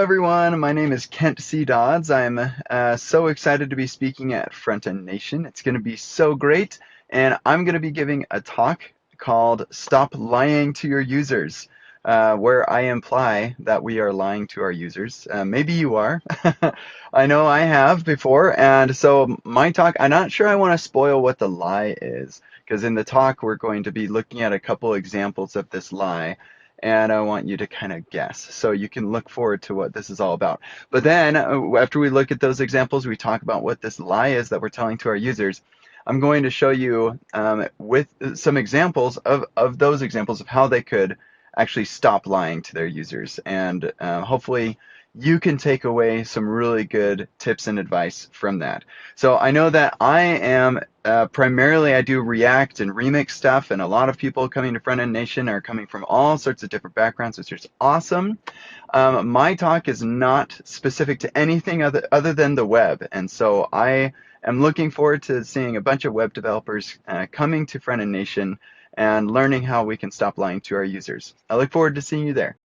everyone, my name is Kent C. Dodds. I'm so excited to be speaking at Frontend Nation. It's going to be so great, and I'm going to be giving a talk called Stop Lying to Your Users, where I imply that we are lying to our users. Maybe you are. I know I have before, and so my talk, I'm not sure I want to spoil what the lie is, because in the talk we're going to be looking at a couple examples of this lie, and I want you to kind of guess. So you can look forward to what this is all about. But then after we look at those examples, we talk about what this lie is that we're telling to our users. I'm going to show you with some examples of those examples of how they could actually stop lying to their users. And hopefully you can take away some really good tips and advice from that. So I know that I am primarily I do React and Remix stuff, and a lot of people coming to Frontend Nation are coming from all sorts of different backgrounds, which is awesome. My talk is not specific to anything other than the web, and so I am looking forward to seeing a bunch of web developers coming to Frontend Nation and learning how we can stop lying to our users. I look forward to seeing you there.